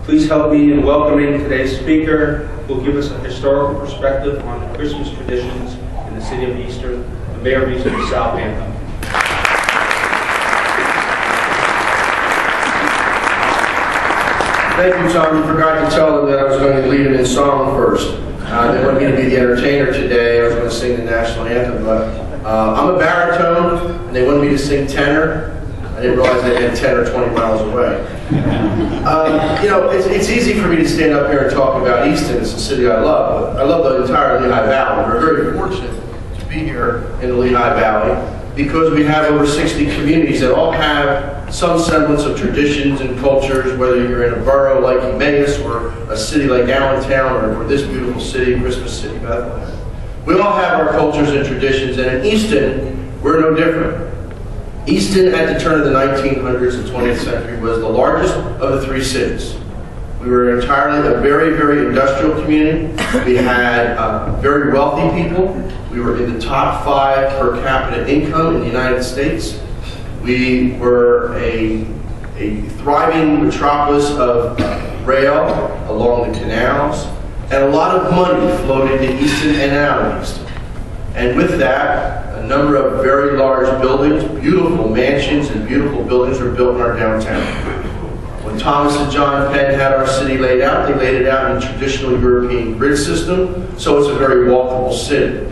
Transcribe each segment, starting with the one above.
Please help me in welcoming today's speaker, who will give us a historical perspective on the Christmas traditions in the city of Easton, the Mayor of Easton, Southampton. Thank you, Tom. I forgot to tell them that I was going to lead them in song first. They wanted me to be the entertainer today. I was going to sing the national anthem, but I'm a baritone, and they wanted me to sing tenor. I didn't realize they had 10 or 20 miles away. You know, it's easy for me to stand up here and talk about Easton. It's a city I love, but I love the entire Lehigh Valley. We're very fortunate to be here in the Lehigh Valley because we have over 60 communities that all have some semblance of traditions and cultures, whether you're in a borough like Emmaus or a city like Allentown or this beautiful city, Christmas City, Bethlehem. We all have our cultures and traditions, and in Easton, we're no different. Easton, at the turn of the 1900s and 20th century, was the largest of the three cities. We were entirely a very, very industrial community. We had very wealthy people. We were in the top 5 per capita income in the United States. We were a thriving metropolis of rail along the canals, and a lot of money flowed into Easton and out of Easton. And with that, a number of very large buildings, beautiful mansions and beautiful buildings were built in our downtown. When Thomas and John Penn had our city laid out, they laid it out in a traditional European grid system, so it's a very walkable city.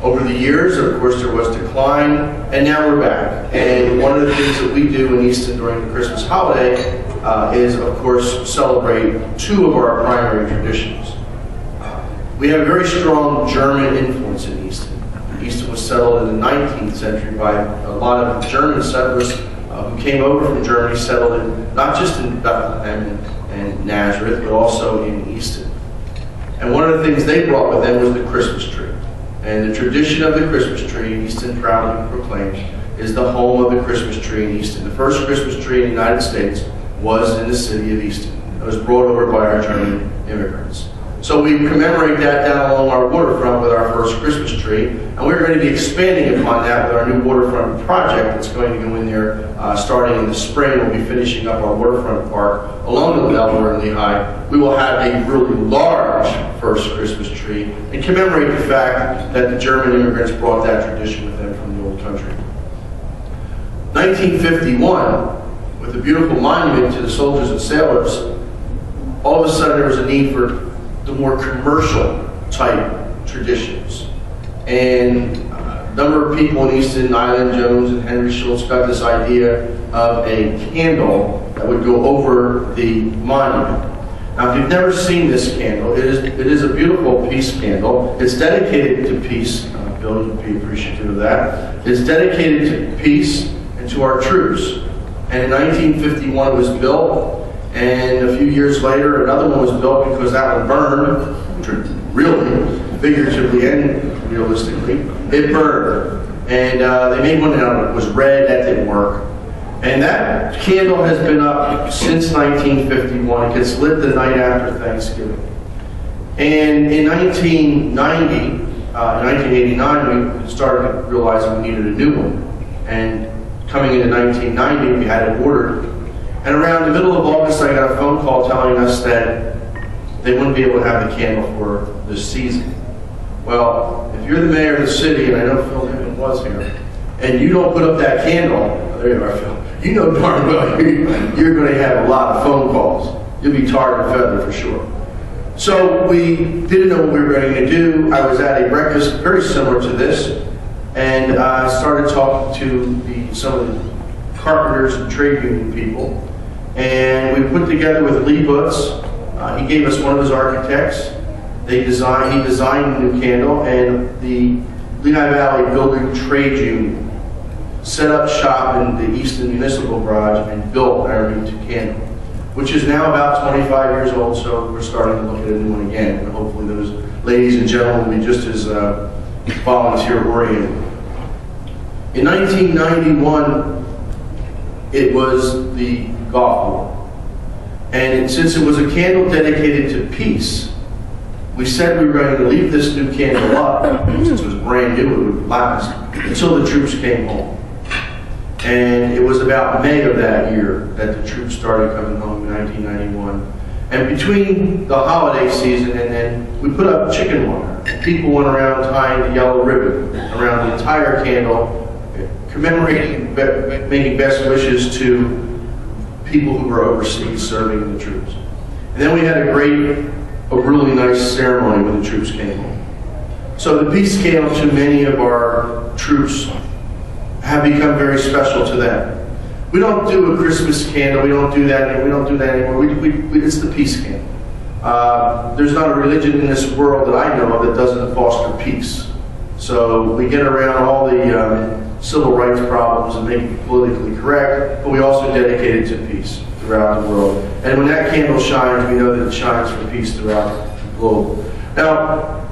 Over the years, of course, there was decline, and now we're back. And one of the things that we do in Easton during the Christmas holiday is, of course, celebrate 2 of our primary traditions. We have a very strong German influence in Easton. Easton was settled in the 19th century by a lot of German settlers who came over from Germany, settled in not just in Bethlehem and Nazareth, but also in Easton. And one of the things they brought with them was the Christmas tree. And the tradition of the Christmas tree, Easton proudly proclaims, is the home of the Christmas tree in Easton. The first Christmas tree in the United States was in the city of Easton. It was brought over by our German immigrants. So we commemorate that down along our waterfront with our first Christmas tree, and we're going to be expanding upon that with our new waterfront project that's going to go in there starting in the spring. We'll be finishing up our waterfront park along the Delaware and Lehigh. We will have a really large first Christmas tree and commemorate the fact that the German immigrants brought that tradition with them from the old country. 1951, with a beautiful monument to the soldiers and sailors, all of a sudden there was a need for the more commercial type traditions. And a number of people in Easton, Nyland Jones and Henry Schultz, got this idea of a candle that would go over the monument. Now, if you've never seen this candle, it is a beautiful peace candle. It's dedicated to peace. Bill would be appreciative of that. It's dedicated to peace and to our troops. And in 1951 it was built. And a few years later, another one was built because that one burned, really, figuratively and realistically. It burned. And they made one out of it. It was red, that didn't work. And that candle has been up since 1951. It gets lit the night after Thanksgiving. And in 1989, we started realizing we needed a new one. And coming into 1990, we had it ordered. And around the middle of August, I got a phone call telling us that they wouldn't be able to have the candle for this season. Well, if you're the mayor of the city, and I know Phil Newman was here, and you don't put up that candle, there you are, Phil, you know darn well you're going to have a lot of phone calls. You'll be tarred and feathered for sure. So we didn't know what we were going to do. I was at a breakfast very similar to this, and I started talking to some of the carpenters and trade union people. And we put together with Lee Butts, he gave us one of his architects. He designed the new candle, and the Lehigh Valley Building Trade Union set up shop in the Easton Municipal Garage and built our new candle, which is now about 25 years old, so we're starting to look at a new one again. And hopefully those ladies and gentlemen will be just as volunteer-oriented. In 1991, it was the Gulf War. And since it was a candle dedicated to peace, we said we were going to leave this new candle up, since it was brand new, it would last, until the troops came home. And it was about May of that year that the troops started coming home in 1991. And between the holiday season and then, we put up chicken wire. People went around tying the yellow ribbon around the entire candle, commemorating, making best wishes to people who were overseas serving the troops. And then we had a really nice ceremony when the troops came home. So the peace candle to many of our troops have become very special to them. We don't do a Christmas candle, we don't do that anymore. It's the peace candle. There's not a religion in this world that I know of that doesn't foster peace. So we get around all the civil rights problems and make it politically correct, but we also dedicate it to peace throughout the world. And when that candle shines, we know that it shines for peace throughout the globe. Now,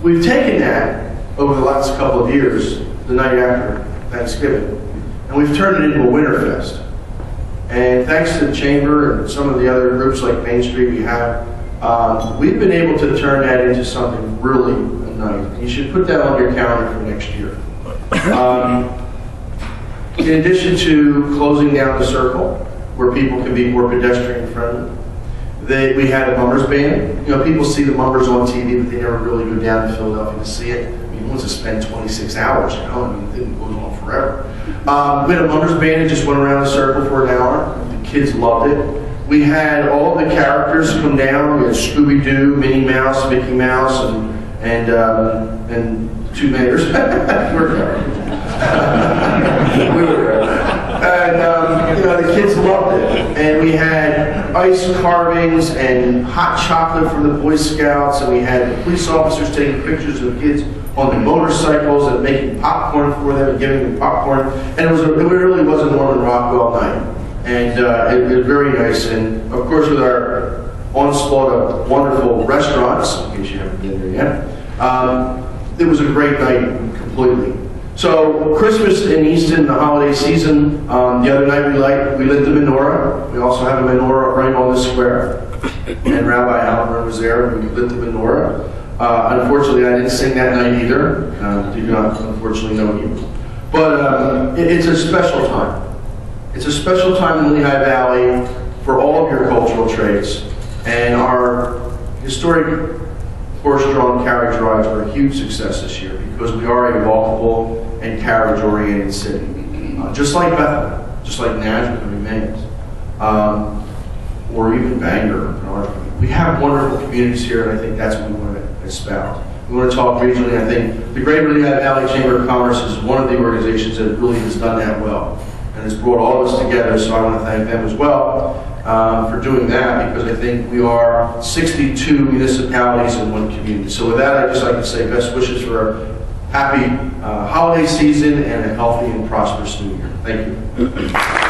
we've taken that over the last couple of years, the night after Thanksgiving, and we've turned it into a Winterfest. And thanks to the Chamber and some of the other groups like Main Street we've been able to turn that into something really nice. You should put that on your calendar for next year. In addition to closing down the circle, where people can be more pedestrian friendly, we had a mummers band. You know, people see the mummers on TV, but they never really go down to Philadelphia to see it. I mean, who wants to spend 26 hours, you know? I mean, it goes on forever. We had a mummers band that just went around the circle for an hour. The kids loved it. We had all of the characters come down. We had Scooby-Doo, Minnie Mouse, Mickey Mouse, and two mayors. We were there. And you know, the kids loved it. And we had ice carvings and hot chocolate from the Boy Scouts, and we had police officers taking pictures of kids on their motorcycles and making popcorn for them and giving them popcorn. And it really was a Norman Rockwell night. And it was very nice. And of course, with our onslaught of wonderful restaurants, in case you haven't been there yet, it was a great night completely. So Christmas in Easton, the holiday season, the other night we lit the menorah. We also have a menorah right on the square. And Rabbi Almer was there and we lit the menorah. Unfortunately, I didn't sing that night either. Did not unfortunately know you. But it's a special time. It's a special time in Lehigh Valley for all of your cultural traits. And our historic horse-drawn carriage rides were a huge success this year because we are a walkable and carriage-oriented city. Just like Bethlehem, just like Nazareth remains, or even Bangor. We have wonderful communities here, and I think that's what we want to espouse. We want to talk regionally. I think the Greater Lehigh Valley Chamber of Commerce is one of the organizations that really has done that well, and has brought all of us together, so I want to thank them as well for doing that, because I think we are 62 municipalities in one community. So with that, I'd just like to say best wishes for a happy holiday season and a healthy and prosperous new year. Thank you.